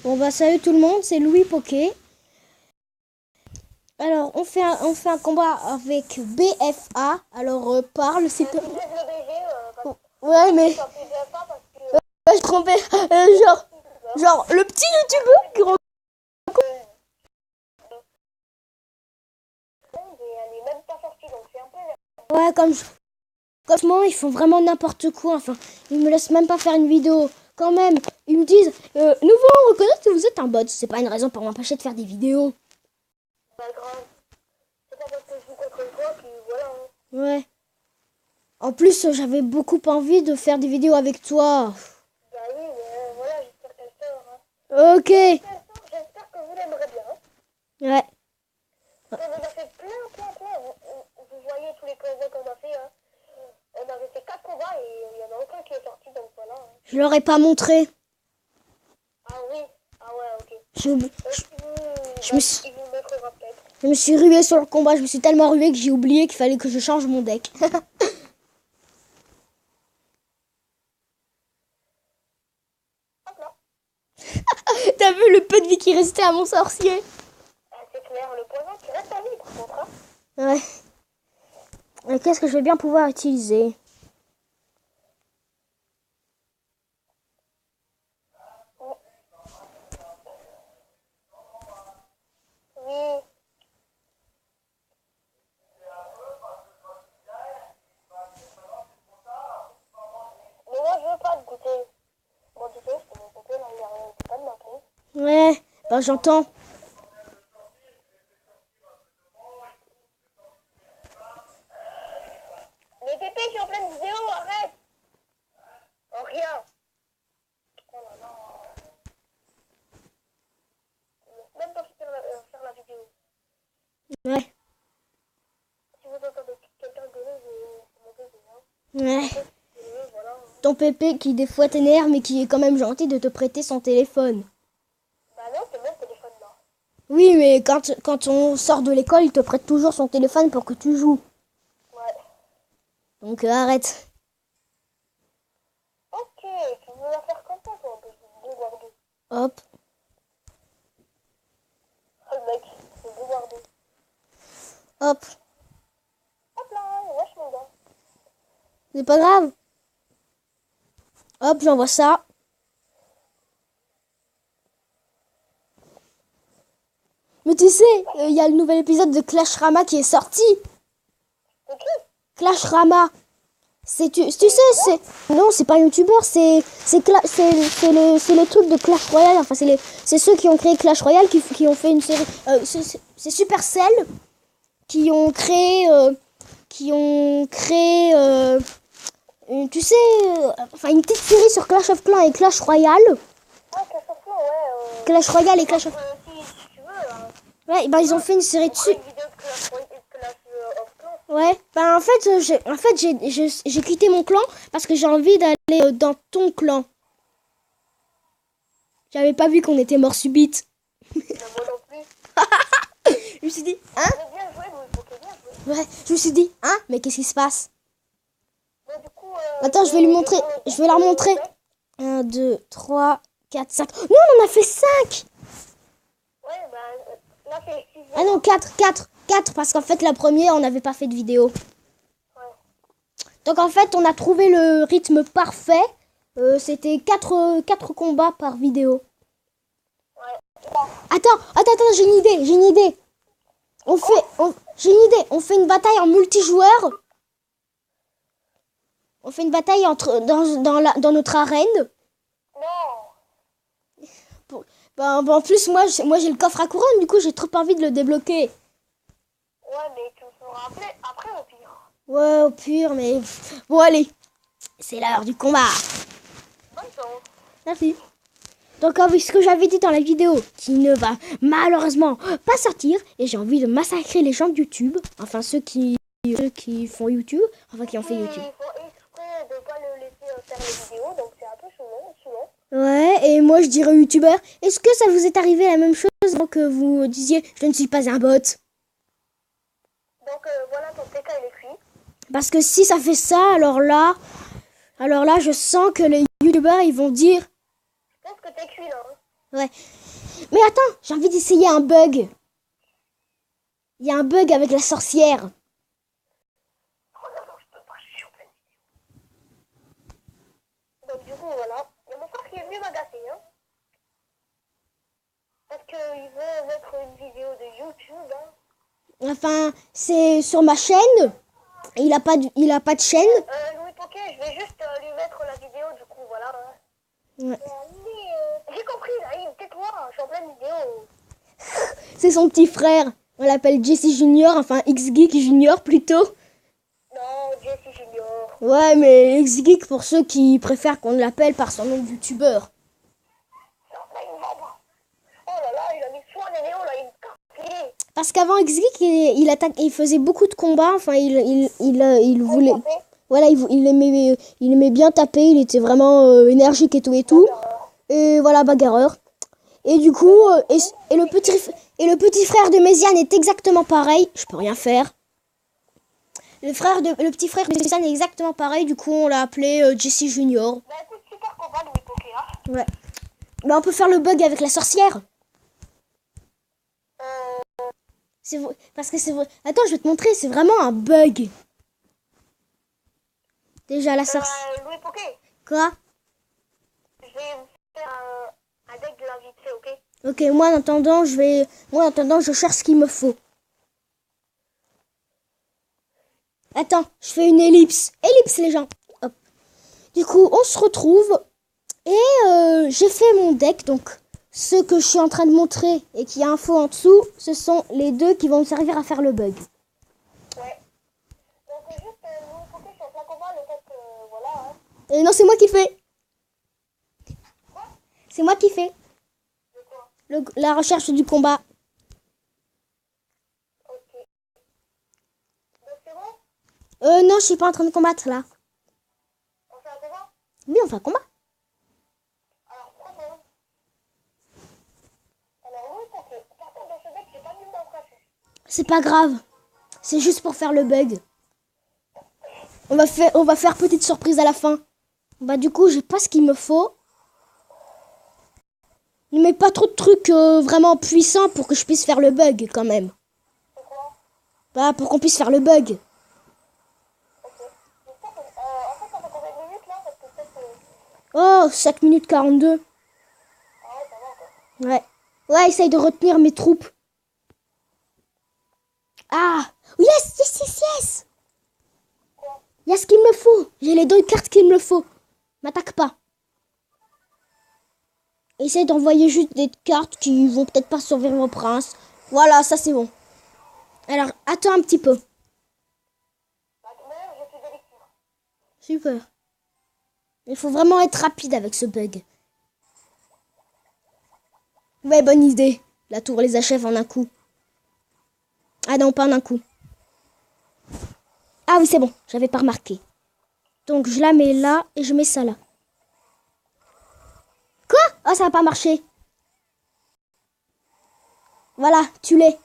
Bon bah salut tout le monde, c'est Louis Poké. Alors on fait un combat avec BFA. Alors parle c'est Tu vises le BG parce ouais mais que tu vises pas parce que je trompais genre le petit youtubeur qui et elle est même pas sortie donc c'est un peu. ouais comme moi ils font vraiment n'importe quoi. Enfin ils me laissent même pas faire une vidéo. Quand même ils me disent nous voulons reconnaître que vous êtes un bot. C'est pas une raison pour m'empêcher de faire des vidéos. Pas grave. C'est pas parce que je joue contre toi que voilà. Hein. Ouais. En plus j'avais beaucoup envie de faire des vidéos avec toi. Bah oui, mais voilà, j'espère qu'elle sort. Ok. J'espère que vous l'aimerez bien. Ouais. On en a fait plein. Vous voyez tous les combats qu'on a fait. Hein. On avait fait 4 combats et il y en a aucun qui est sorti donc voilà. Hein. Je leur ai pas montré. Ah oui. Ah ouais, ok. Je, je me suis... Il vous mettra peut-être. Je me suis ruée sur le combat, je me suis tellement ruée que j'ai oublié qu'il fallait que je change mon deck. Hop là. T'as vu le peu de vie qui restait à mon sorcier? Ah, c'est clair, le poison qui reste à vie par contre. Hein. Ouais. Et qu'est-ce que je vais bien pouvoir utiliser? Oui. Mais moi je veux pas te goûter. Bon, tu sais, je peux me goûter là, il y a rien, c'est pas de m'appeler. Ouais, bah j'entends. Mais Pépé, je suis en pleine vidéo, arrête. Oh, rien. Oh là là. Je laisse même pas faire la vidéo. Ouais. Si vous entendez quelqu'un gueuler, c'est mon bébé. Hein. Ouais. Voilà. Ton pépé qui des fois t'énerve mais qui est quand même gentil de te prêter son téléphone. Bah non, c'est mon téléphone là. Oui, mais quand on sort de l'école, il te prête toujours son téléphone pour que tu joues. Ouais. Donc arrête. Ok, tu veux la faire comme ça, toi, un peu bombarder. Hop. Oh le mec, c'est bombarder. Hop. Hop là, wesh mon gars. C'est pas grave. Hop, j'envoie ça. Mais tu sais, il y a le nouvel épisode de Clash Rama qui est sorti. C'est qui? Clash Rama. Tu sais, c'est... Non, c'est pas un youtubeur, c'est les trucs de Clash Royale. Enfin, c'est ceux qui ont créé Clash Royale qui ont fait une série... c'est Supercell qui ont créé... tu sais... enfin, une petite série sur Clash of Clans et Clash Royale. Ah, Clash of Clans, ouais. Clash Royale et Clash of... Si tu veux, Ouais, bah ils ont fait une série dessus. une vidéo de Clash of Clans. Ouais, bah en fait, j'ai quitté mon clan parce que j'ai envie d'aller dans ton clan. J'avais pas vu qu'on était mort subite. Mais moi non plus. Je me suis dit, hein? Mais bien joué, Louis, faut que bien joué. Ouais, je me suis dit, hein? Mais qu'est-ce qui se passe? Bah, du coup, Attends, je vais lui montrer, je vais leur montrer. 1, 2, 3, 4, 5. Non, on en a fait 5! Ouais, bah, là, c'est 6. Ah non, 4 parce qu'en fait, la première, on n'avait pas fait de vidéo. Ouais. Donc en fait, on a trouvé le rythme parfait. C'était 4 combats par vidéo. Ouais. Attends, j'ai une idée. J'ai une idée. On fait une bataille en multijoueur. On fait une bataille dans notre arène. Non. En plus, moi j'ai le coffre à couronne. Du coup, j'ai trop envie de le débloquer. Ouais, mais tu me feras après au pire. Ouais, au pire, mais... Bon, allez. C'est l'heure du combat. Bonne chance. Merci. Donc, avec ce que j'avais dit dans la vidéo, qui ne va malheureusement pas sortir, et j'ai envie de massacrer les gens de YouTube, enfin ceux qui font YouTube, enfin qui ont fait YouTube. Il faut exprès de pas le laisser faire les vidéos, donc c'est un peu saoulant. Ouais, et moi je dirais YouTubeur, est-ce que ça vous est arrivé la même chose avant que vous disiez je ne suis pas un bot? Donc voilà, ton TK il est cuit. Parce que si ça fait ça, alors là, je sens que les YouTubeurs ils vont dire Je pense que t'es cuit là. Hein. Ouais. Mais attends, j'ai envie d'essayer un bug. Il y a un bug avec la sorcière. Oh non, non, je peux pas, je suis en pleine vidéo. Donc du coup, voilà. Il y a mon frère qui est venu m'agacer, hein. Parce qu'il veut mettre une vidéo de YouTube, hein. Enfin, c'est sur ma chaîne. Il a pas de chaîne. Louis Poké, je vais juste lui mettre la vidéo, du coup, voilà. Ouais. J'ai compris, là, tais-toi, je suis en pleine vidéo. C'est son petit frère. On l'appelle Jesse Junior, enfin X-Geek Junior plutôt. Non, Jesse Junior. Ouais, mais X-Geek pour ceux qui préfèrent qu'on l'appelle par son nom de youtubeur. Non, là, il me vend pas. Oh là là, il a mis soin des néos, là, il me casse. Parce qu'avant X-Geek, il faisait beaucoup de combats. Enfin, il voulait. Voilà, il aimait bien taper. Il était vraiment énergique et tout et tout. Et voilà, bagarreur. Et du coup, et le petit frère de Méziane est exactement pareil. Je peux rien faire. Le petit frère de Méziane est exactement pareil. Du coup, on l'a appelé Jesse Junior. Bah écoute, super combat, Louis Poké, hein. Ouais. Bah, on peut faire le bug avec la sorcière. C'est vrai, parce que c'est vrai. Attends, je vais te montrer. C'est vraiment un bug. Déjà la sorcière. Louis Poké, Quoi? je vais faire un deck de la vite fait, ok? Ok, moi en attendant, je cherche ce qu'il me faut. Attends, je fais une ellipse. Ellipse, les gens. Hop. Du coup, on se retrouve. Et j'ai fait mon deck. Donc, ce que je suis en train de montrer et qui a info en dessous, ce sont les deux qui vont me servir à faire le bug. Ouais. Donc, juste, Louis Poké, je suis en plein combat, le fait que, voilà, hein. Et non, c'est moi qui fais. C'est moi qui fais. De quoi? La recherche du combat. Ok. Donc, c'est bon? Non, je suis pas en train de combattre là. On fait un combat? Oui, on fait un combat. Alors, prends bon. Alors, Louis Poké, par contre, dans ce deck, j'ai pas mis d'embrasser. C'est pas grave. C'est juste pour faire le bug. On va faire petite surprise à la fin. Bah du coup, j'ai pas ce qu'il me faut. Ne mets pas trop de trucs vraiment puissants pour que je puisse faire le bug quand même. Pourquoi? Bah pour qu'on puisse faire le bug. Ok. J'espère que, en fait, ça fait combien de minutes, là? Parce que peut-être... Oh, 5 minutes 42. Ah ouais, ça va, quoi. Ouais. Ouais, essaye de retenir mes troupes. Ah, yes, yes, yes, yes. Quoi? Il y a ce qu'il me faut. J'ai les deux cartes qu'il me faut. M'attaque pas. Essaye d'envoyer juste des cartes qui vont peut-être pas survivre au prince. Voilà, ça c'est bon. Alors, attends un petit peu. Bah, d'ailleurs, je suis de lecture. Super. Il faut vraiment être rapide avec ce bug. Ouais, bonne idée. La tour les achève en un coup. Ah non, pas en un coup. Ah oui, c'est bon. J'avais pas remarqué. Donc, je la mets là et je mets ça là. Quoi? Oh, ça n'a pas marché. Voilà, tue-les.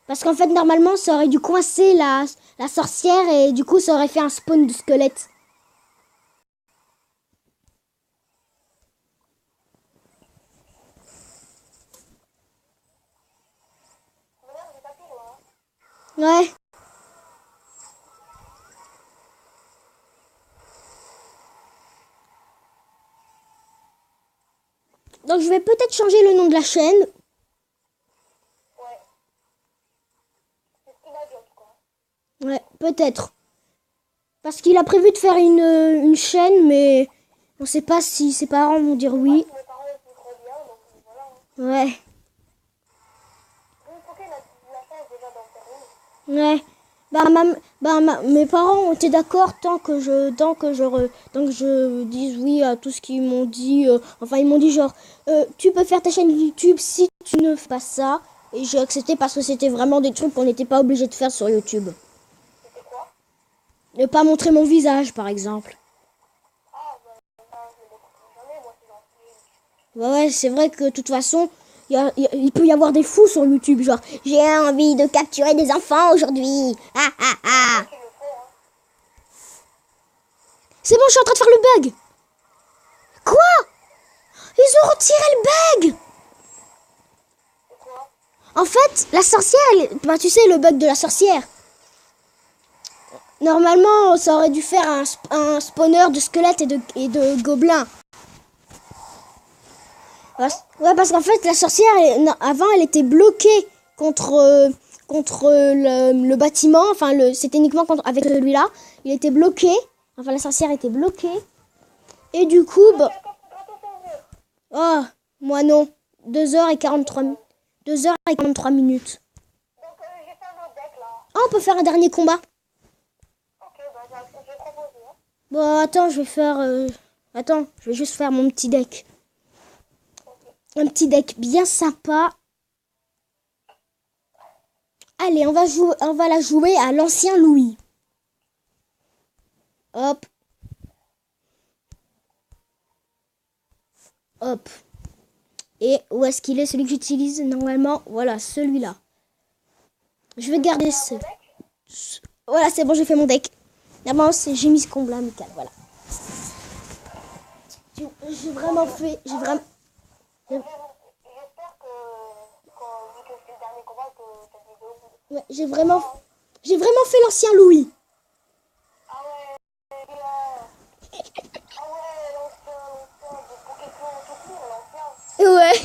Parce qu'en fait, normalement, ça aurait dû coincer la sorcière et du coup, ça aurait fait un spawn de squelette. D'ailleurs, j'ai pas tour, là, hein. Ouais. Donc, je vais peut-être changer le nom de la chaîne. Ouais. C'est ce qu'il a dit, en tout cas. Ouais, peut-être. Parce qu'il a prévu de faire une chaîne, mais on sait pas si ses parents vont dire oui. Mes parents, ils sont trop bien, donc voilà, hein. Ouais. Louis Poké, la chance déjà d'en faire une. Ouais. Mes parents ont été d'accord tant que je dise oui à tout ce qu'ils m'ont dit. Enfin, ils m'ont dit genre, tu peux faire ta chaîne YouTube si tu ne fais pas ça. Et j'ai accepté parce que c'était vraiment des trucs qu'on n'était pas obligé de faire sur YouTube. C'était quoi? Ne pas montrer mon visage, par exemple. Ah, bah, je le montrerai jamais, moi, c'est gentil. Ouais, c'est vrai que de toute façon, il peut y avoir des fous sur YouTube. Genre, j'ai envie de capturer des enfants aujourd'hui. Ah, ah, ah. Qui le font, hein. C'est bon, je suis en train de faire le bug. Quoi? Ils de retirer le bug. C'est quoi? En fait, la sorcière, bah, tu sais, le bug de la sorcière. Normalement, ça aurait dû faire un spawner de squelettes et de gobelins. Ouais, parce qu'en fait, la sorcière, avant, elle était bloquée contre le bâtiment. Enfin, c'était uniquement avec celui-là. Il était bloqué. Enfin, la sorcière était bloquée. Et du coup, bah... Oh, moi non. 2h43 minutes. Donc, j'ai fait un autre deck, là. Oh, on peut faire un dernier combat. Ok, bah, je vais proposer, hein. Bon, attends, je vais faire... Attends, je vais juste faire mon petit deck. Un petit deck bien sympa. Allez, on va la jouer à l'ancien Louis. Hop. Hop. Et où est-ce qu'il est, celui que j'utilise normalement? Voilà, celui-là. Je vais garder ce... Voilà, c'est bon, j'ai fait mon deck. Normalement, j'ai mis ce combat amical, voilà. J'ai vraiment fait... J'espère que vu que c'est le dernier combat, que cette vidéo... Ouais, j'ai vraiment fait l'ancien Louis. Ah ouais, de Pokémon tout court, l'ancien. Ouais.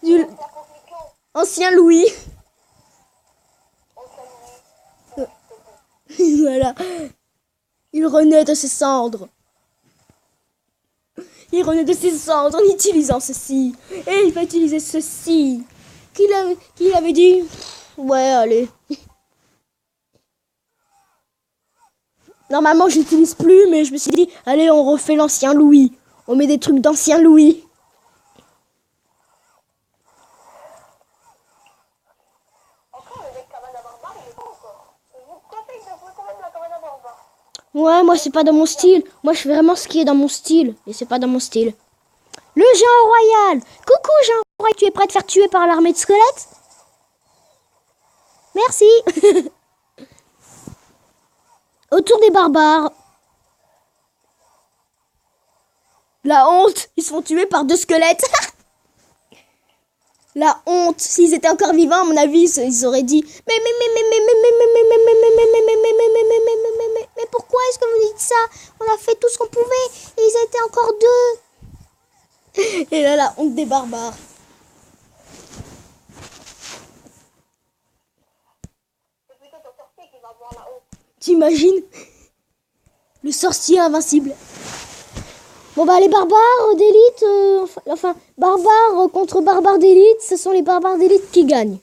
Du L'ancien Pokémon, ancien Louis. ancien Louis. Voilà. Il renaît de ses cendres. Il renaît de ses cendres en utilisant ceci. Et il va utiliser ceci. Qu'il avait dit. Ouais, allez. Normalement, je l'utilise plus, mais je me suis dit, allez, on refait l'ancien Louis. On met des trucs d'ancien Louis. Encore le deck cabane à barbare, il est pas encore. Je vous conseille de jouer quand même la cabane à barbare. Ouais, moi, c'est pas dans mon style. Moi, je fais vraiment ce qui est dans mon style. Et c'est pas dans mon style. Le géant royal. Coucou, géant royal. Tu es prêt à te faire tuer par l'armée de squelettes? Merci. Autour des barbares. La honte. Ils se font tuer par 2 squelettes. La honte. S'ils étaient encore vivants, à mon avis, ils auraient dit mais pourquoi est-ce que vous dites ça? On a fait tout ce qu'on pouvait et ils étaient encore 2. Et là, la honte des barbares. C'est plutôt ton sorcier qui va avoir la honte. T'imagines? Le sorcier invincible. Bon bah les barbares d'élite, enfin barbares contre barbares d'élite, ce sont les barbares d'élite qui gagnent.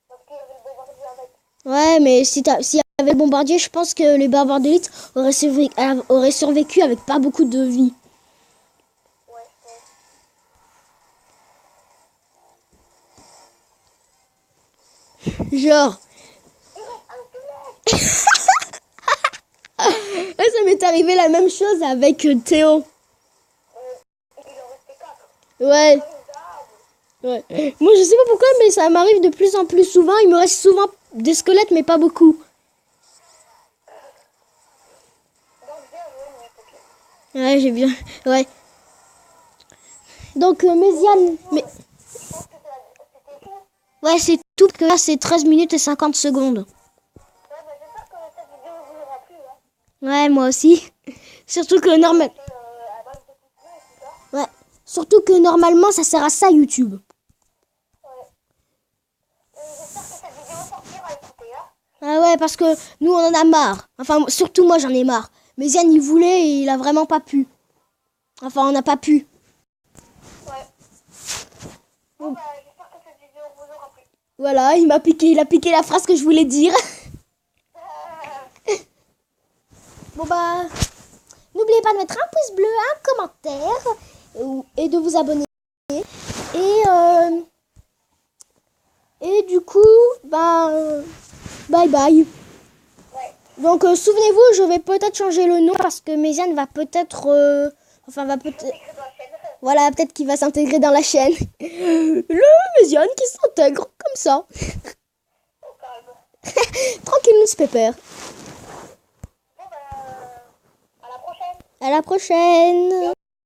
Parce qu'il y avait le bombardier avec. Ouais, mais s'il y avait le bombardier, je pense que les barbares d'élite auraient survécu avec pas beaucoup de vie. Ouais, Genre. Et ça m'est arrivé la même chose avec Théo. il en restait 4. Ouais. Ouais. Moi je sais pas pourquoi, mais ça m'arrive de plus en plus souvent. Il me reste souvent des squelettes, mais pas beaucoup. Donc bien joué, Poké. Ouais, j'ai bien. Ouais. Donc, Méziane. Mais... Je pense que c'était tout. Ouais, c'est tout, parce que là, c'est 13 minutes et 50 secondes. Ouais, bah j'espère que cette vidéo vous aura plu. Hein. Ouais, moi aussi. Surtout que À base de pouces bleus et tout ça. Ouais. Surtout que normalement, ça sert à ça, YouTube. Ouais. J'espère que cette vidéo sortira à écouter. Hein. Ah ouais, parce que nous, on en a marre. Enfin, surtout moi, j'en ai marre. Méziane, il voulait et il a vraiment pas pu. Enfin, on n'a pas pu. Ouais. Bon, bah j'espère que cette vidéo vous aura plu. Voilà, il a piqué la phrase que je voulais dire. Bon bah, n'oubliez pas de mettre un pouce bleu, un commentaire et de vous abonner. Et du coup, bah, bye bye. Ouais. Donc souvenez-vous, je vais peut-être changer le nom parce que Méziane va peut-être, voilà, peut-être qu'il va s'intégrer dans la chaîne. Le Méziane qui s'intègre comme ça. Au calme. Tranquille, Miss Pepper. Bon, bah à la prochaine. À la prochaine.